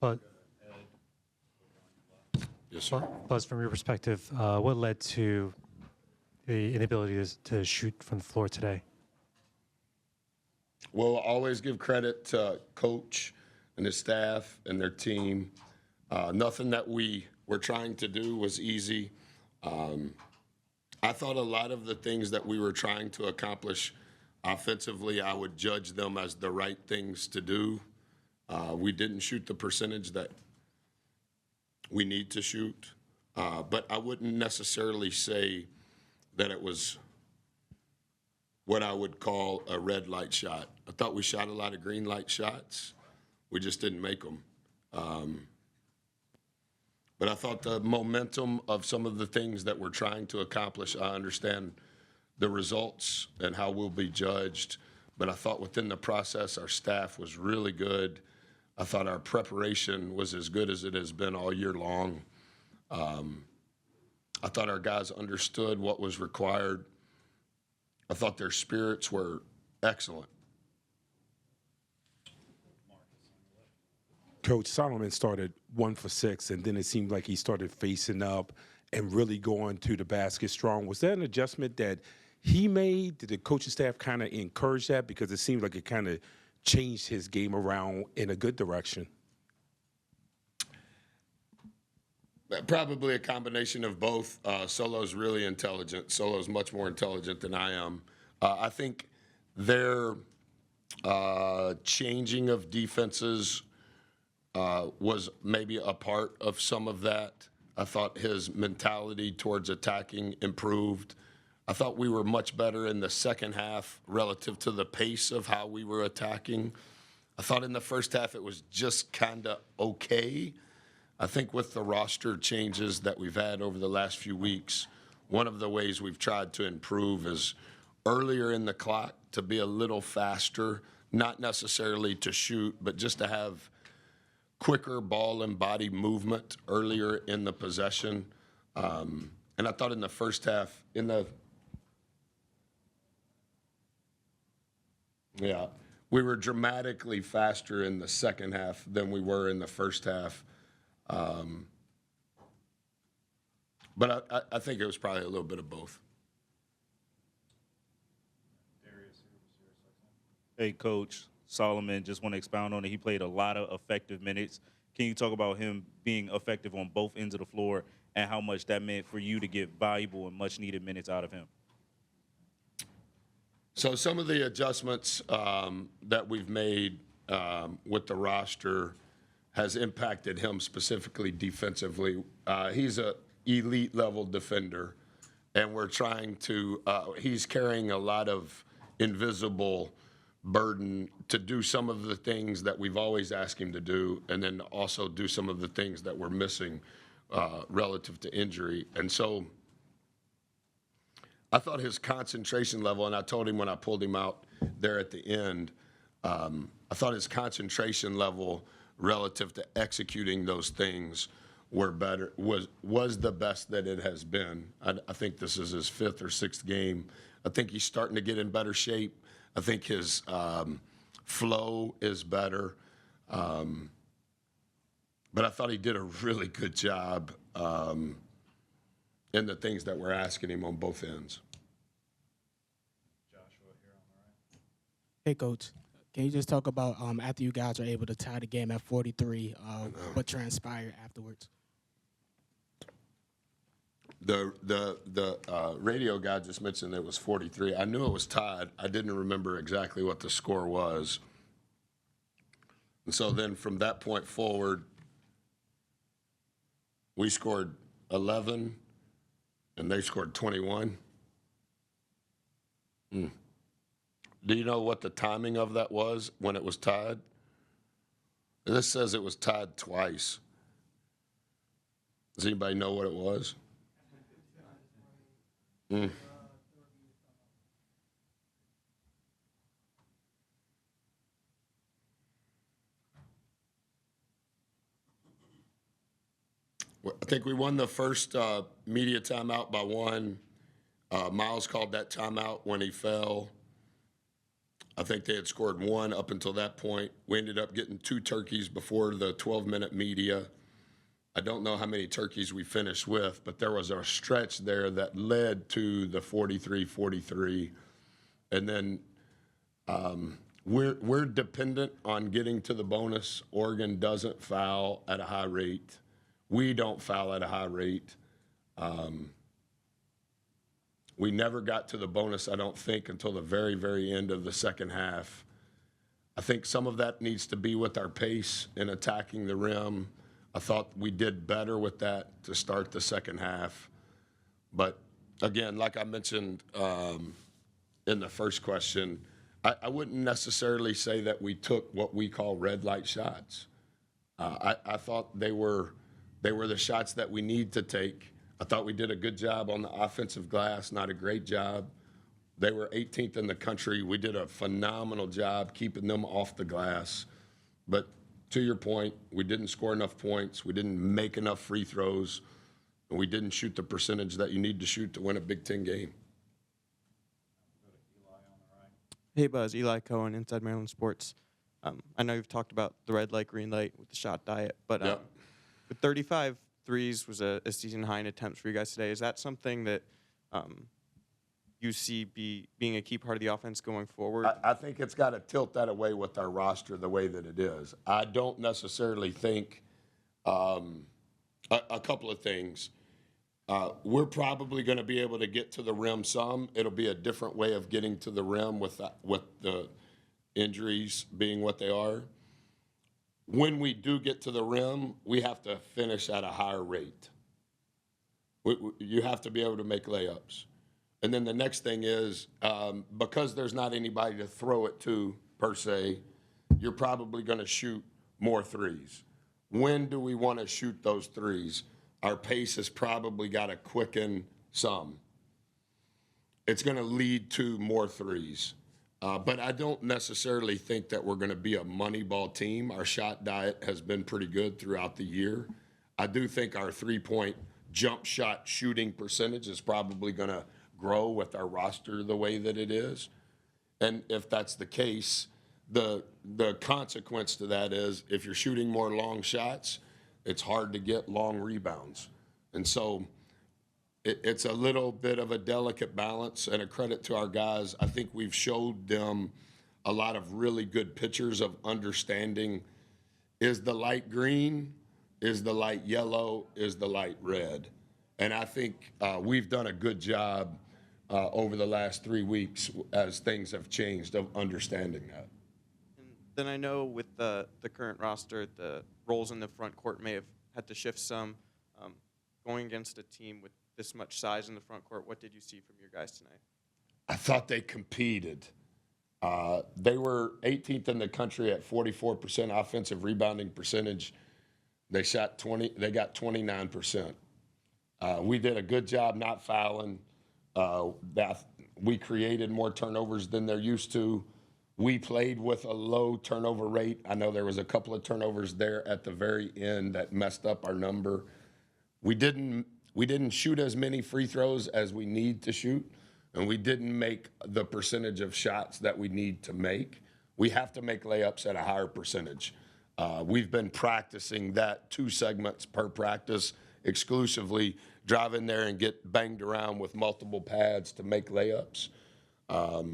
But Yes, sir. Buzz, from your perspective, what led to the inability to shoot from the floor today? Well, always give credit to coach and his staff and their team. Nothing that we were trying to do was easy. I thought a lot of the things that we were trying to accomplish offensively, I would judge them as the right things to do. We didn't shoot the percentage that we need to shoot, but I wouldn't necessarily say that it was what I would call a red light shot. I thought we shot a lot of green light shots. We just didn't make them. But I thought the momentum of some of the things that we're trying to accomplish, I understand the results and how we'll be judged. But I thought within the process, our staff was really good. I thought our preparation was as good as it has been all year long. I thought our guys understood what was required. I thought their spirits were excellent. Coach, Solomon started 1 for 6, and then it seemed like he started facing up and really going to the basket strong. Was that an adjustment that he made? Did the coaching staff kind of encourage that? Because it seemed like it kind of changed his game around in a good direction. Probably a combination of both. Solo's really intelligent. Solo's much more intelligent than I am. I think their changing of defenses was maybe a part of some of that. I thought his mentality towards attacking improved. I thought we were much better in the second half relative to the pace of how we were attacking. I thought in the first half it was just kind of okay. I think with the roster changes that we've had over the last few weeks, one of the ways we've tried to improve is earlier in the clock to be a little faster, not necessarily to shoot, but just to have quicker ball and body movement earlier in the possession. And I thought in the first half, we were dramatically faster in the second half than we were in the first half. But I think it was probably a little bit of both. Hey, Coach Solomon, just want to expound on it. He played a lot of effective minutes. Can you talk about him being effective on both ends of the floor and how much that meant for you to get valuable and much-needed minutes out of him? So some of the adjustments that we've made with the roster has impacted him specifically defensively. He's an elite level defender, and we're trying to, he's carrying a lot of invisible burden to do some of the things that we've always asked him to do, and then also do some of the things that we're missing relative to injury. And so I thought his concentration level, and I told him when I pulled him out there at the end, I thought his concentration level relative to executing those things were better, was the best that it has been. I think this is his 5th or 6th game. I think he's starting to get in better shape. I think his flow is better. But I thought he did a really good job in the things that we're asking him on both ends. Joshua here on the right. Hey, Coach. Can you just talk about after you guys are able to tie the game at 43, what transpired afterwards? The radio guy just mentioned it was 43. I knew it was tied. I didn't remember exactly what the score was. And so then from that point forward, we scored 11, and they scored 21. Do you know what the timing of that was when it was tied? This says it was tied twice. Does anybody know what it was? Well, I think we won the first media timeout by 1. Miles called that timeout when he fell. I think they had scored one up until that point. We ended up getting 2 turkeys before the 12-minute media. I don't know how many turkeys we finished with, but there was a stretch there that led to the 43-43. And then we're dependent on getting to the bonus. Oregon doesn't foul at a high rate. We don't foul at a high rate. We never got to the bonus, I don't think, until the very, very end of the second half. I think some of that needs to be with our pace in attacking the rim. I thought we did better with that to start the second half. But again, like I mentioned in the first question, I wouldn't necessarily say that we took what we call red light shots. I thought they were the shots that we need to take. I thought we did a good job on the offensive glass, not a great job. They were 18th in the country. We did a phenomenal job keeping them off the glass. But to your point, we didn't score enough points. We didn't make enough free throws. And we didn't shoot the percentage that you need to shoot to win a Big Ten game. Hey, Buzz. Eli Cohen, Inside Maryland Sports. I know you've talked about the red light, green light with the shot diet, but Yep. with 35 threes was a season high in attempts for you guys today. Is that something that you see being a key part of the offense going forward? I think it's got to tilt that away with our roster the way that it is. I don't necessarily think a couple of things. We're probably going to be able to get to the rim some. It'll be a different way of getting to the rim with the injuries being what they are. When we do get to the rim, we have to finish at a higher rate. You have to be able to make layups. And then the next thing is, because there's not anybody to throw it to, per se, you're probably going to shoot more threes. When do we want to shoot those threes? Our pace has probably got to quicken some. It's going to lead to more threes. But I don't necessarily think that we're going to be a money ball team. Our shot diet has been pretty good throughout the year. I do think our three-point jump shot shooting percentage is probably going to grow with our roster the way that it is. And if that's the case, the consequence to that is if you're shooting more long shots, it's hard to get long rebounds. And so it's a little bit of a delicate balance, and a credit to our guys. I think we've showed them a lot of really good pictures of understanding, is the light green, is the light yellow, is the light red. And I think we've done a good job over the last 3 weeks as things have changed of understanding that. And then I know with the current roster, the roles in the front court may have had to shift some. Going against a team with this much size in the front court, what did you see from your guys tonight? I thought they competed. They were 18th in the country at 44% offensive rebounding percentage. They got 29%. We did a good job not fouling. We created more turnovers than they're used to. We played with a low turnover rate. I know there was a couple of turnovers there at the very end that messed up our number. We didn't shoot as many free throws as we need to shoot, and we didn't make the percentage of shots that we need to make. We have to make layups at a higher percentage. We've been practicing that 2 segments per practice exclusively, drive in there and get banged around with multiple pads to make layups. But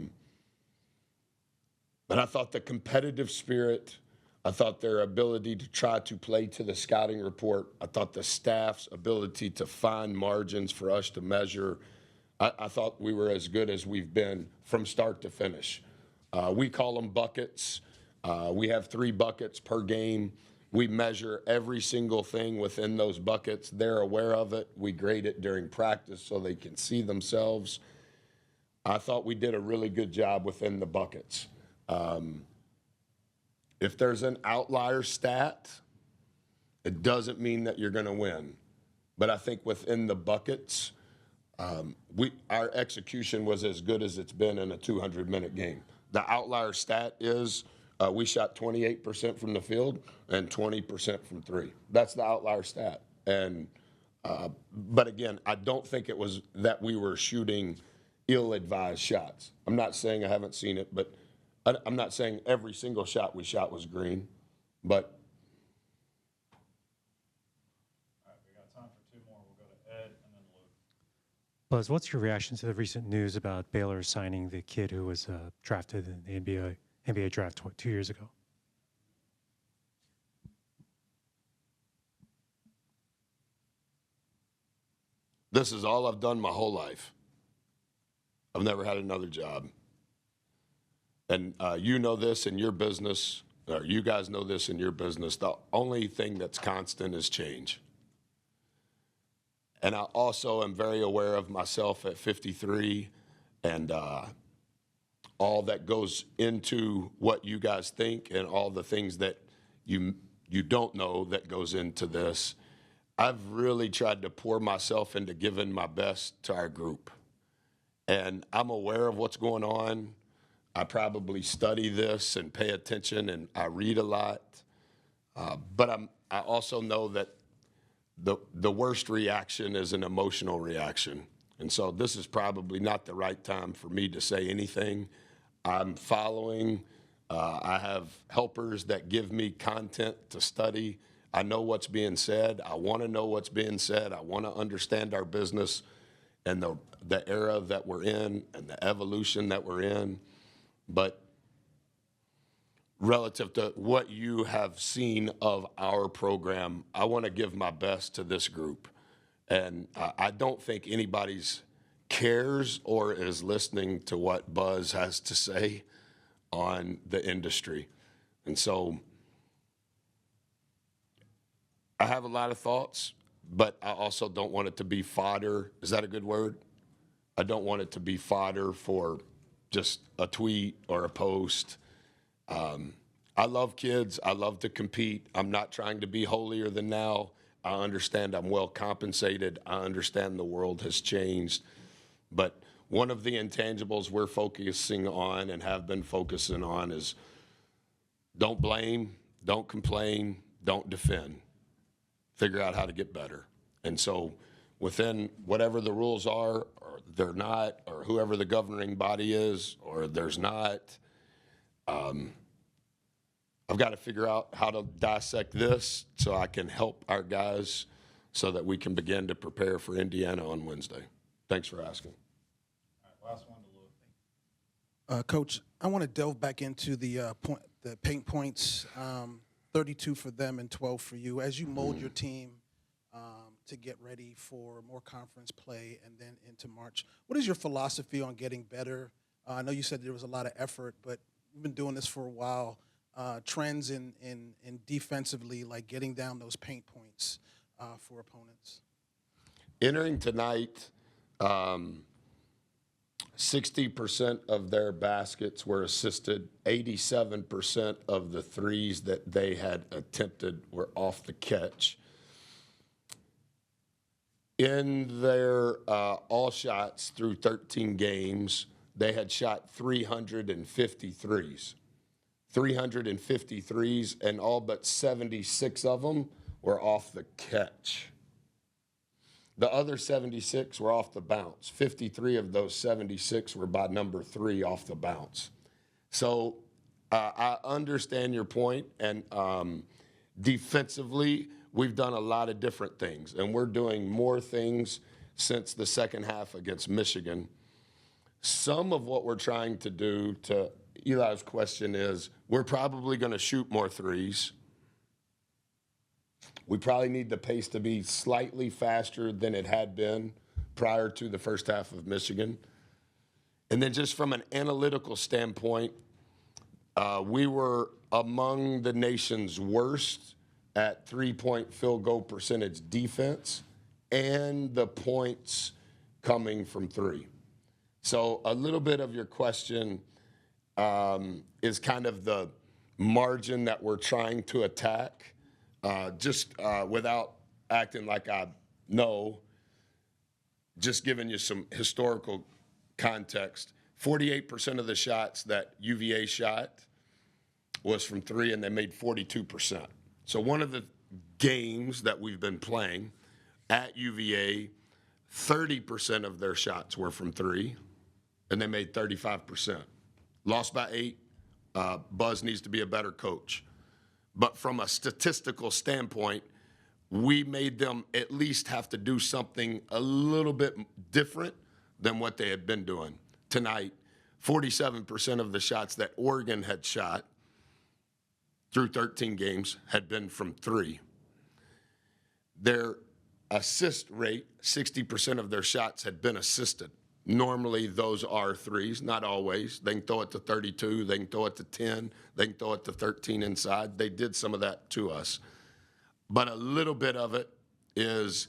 I thought the competitive spirit, I thought their ability to try to play to the scouting report, I thought the staff's ability to find margins for us to measure, I thought we were as good as we've been from start to finish. We call them buckets. We have 3 buckets per game. We measure every single thing within those buckets. They're aware of it. We grade it during practice so they can see themselves. I thought we did a really good job within the buckets. If there's an outlier stat, it doesn't mean that you're going to win. But I think within the buckets, our execution was as good as it's been in a 200-minute game. The outlier stat is we shot 28% from the field and 20% from 3. That's the outlier stat. And but again, I don't think it was that we were shooting ill-advised shots. I'm not saying I haven't seen it, but I'm not saying every single shot we shot was green, but All right, we got time for 2 more. We'll go to Ed and then Luke. Buzz, what's your reaction to the recent news about Baylor signing the kid who was drafted in the NBA draft 2 years ago? this is all I've done my whole life. I've never had another job. And you know this in your business, or you guys know this in your business. The only thing that's constant is change. And I also am very aware of myself at 53 and all that goes into what you guys think and all the things that you don't know that goes into this. I've really tried to pour myself into giving my best to our group. And I'm aware of what's going on. I probably study this and pay attention, and I read a lot. But I also know that the worst reaction is an emotional reaction. And so this is probably not the right time for me to say anything. I'm following. I have helpers that give me content to study. I know what's being said. I want to know what's being said. I want to understand our business and the era that we're in and the evolution that we're in. But relative to what you have seen of our program, I want to give my best to this group. And I don't think anybody's cares or is listening to what Buzz has to say on the industry. And so I have a lot of thoughts, but I also don't want it to be fodder. Is that a good word? I don't want it to be fodder for just a tweet or a post. I love kids. I love to compete. I'm not trying to be holier than thou. I understand I'm well compensated. I understand the world has changed. But one of the intangibles we're focusing on and have been focusing on is don't blame, don't complain, don't defend. Figure out how to get better. And so within whatever the rules are, or they're not, or whoever the governing body is, or there's not, I've got to figure out how to dissect this so I can help our guys so that we can begin to prepare for Indiana on Wednesday. Thanks for asking. All right, last one to Luke. Coach, I want to delve back into the paint points, 32 for them and 12 for you. As you mold your team to get ready for more conference play and then into March, what is your philosophy on getting better? I know you said there was a lot of effort, but you've been doing this for a while. Trends in defensively, like getting down those paint points for opponents. Entering tonight, 60% of their baskets were assisted. 87% of the threes that they had attempted were off the catch. In their all shots through 13 games, they had shot 350 threes. 350 threes, and all but 76 of them were off the catch. The other 76 were off the bounce. 53 of those 76 were by number 3 off the bounce. So I understand your point, and defensively, we've done a lot of different things, and we're doing more things since the second half against Michigan. Some of what we're trying to do, to Eli's question, is we're probably going to shoot more threes. We probably need the pace to be slightly faster than it had been prior to the first half of Michigan. And then just from an analytical standpoint, we were among the nation's worst at three-point field goal percentage defense and the points coming from three. So a little bit of your question is kind of the margin that we're trying to attack, just without acting like I know, just giving you some historical context. 48% of the shots that UVA shot was from three, and they made 42%. So one of the games that we've been playing at UVA, 30% of their shots were from three, and they made 35%. Lost by 8, Buzz needs to be a better coach. But from a statistical standpoint, we made them at least have to do something a little bit different than what they had been doing. Tonight, 47% of the shots that Oregon had shot through 13 games had been from three. Their assist rate, 60% of their shots had been assisted. Normally, those are threes, not always. They can throw it to 32, they can throw it to 10, they can throw it to 13 inside. They did some of that to us. But a little bit of it is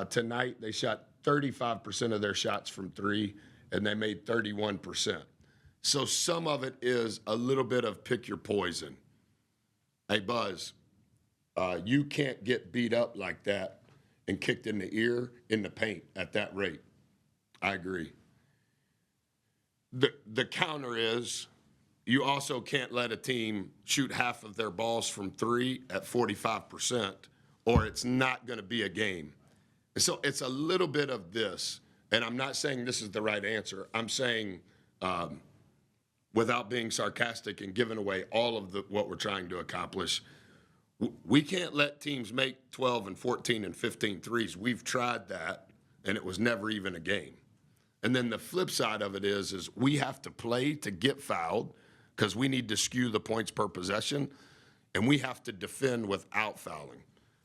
tonight they shot 35% of their shots from three, and they made 31%. So some of it is a little bit of pick your poison. Hey, Buzz, you can't get beat up like that and kicked in the ear in the paint at that rate. I agree. The counter is you also can't let a team shoot half of their balls from three at 45%, or it's not going to be a game. And so it's a little bit of this, and I'm not saying this is the right answer. I'm saying, without being sarcastic and giving away all of what we're trying to accomplish, we can't let teams make 12 and 14 and 15 threes. We've tried that, and it was never even a game. And then the flip side of it is we have to play to get fouled because we need to skew the points per possession, and we have to defend without fouling.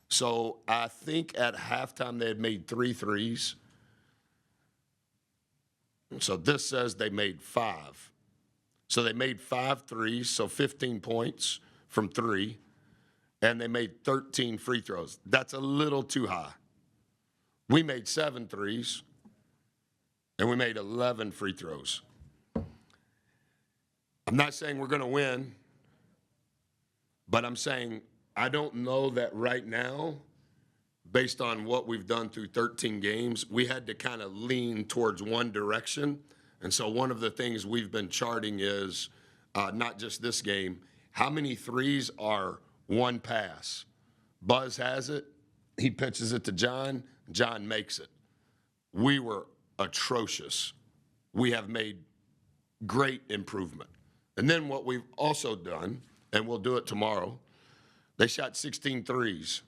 So I think at halftime they had made 3 threes. So this says they made 5. So they made 5 threes, so 15 points from 3, and they made 13 free throws. That's a little too high. We made 7 threes, and we made 11 free throws. I'm not saying we're going to win, but I'm saying I don't know that right now, based on what we've done through 13 games, we had to kind of lean towards one direction. And so one of the things we've been charting is not just this game, how many threes are one pass? Buzz has it. He pitches it to John. John makes it. We were atrocious. We have made great improvement. And then what we've also done, and we'll do it tomorrow, they shot 16 threes.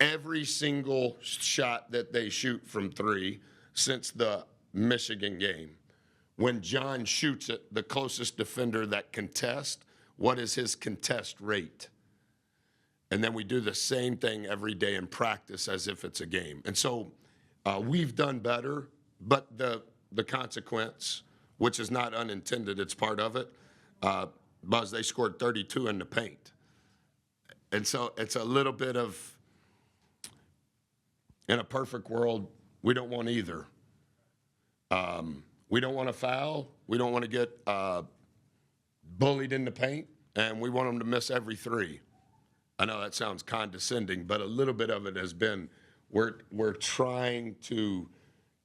Every single shot that they shoot from 3 since the Michigan game. When John shoots it, the closest defender that contests, what is his contest rate? And then we do the same thing every day in practice as if it's a game. And so we've done better, but the consequence, which is not unintended, it's part of it, Buzz, they scored 32 in the paint. And so it's a little bit of, in a perfect world, we don't want either. We don't want to foul. We don't want to get bullied in the paint, and we want them to miss every 3. I know that sounds condescending, but a little bit of it has been we're trying to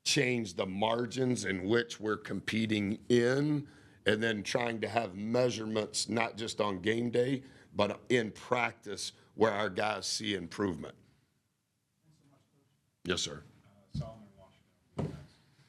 change the margins in which we're competing in, and then trying to have measurements not just on game day, but in practice where our guys see improvement. Yes, sir. Solomon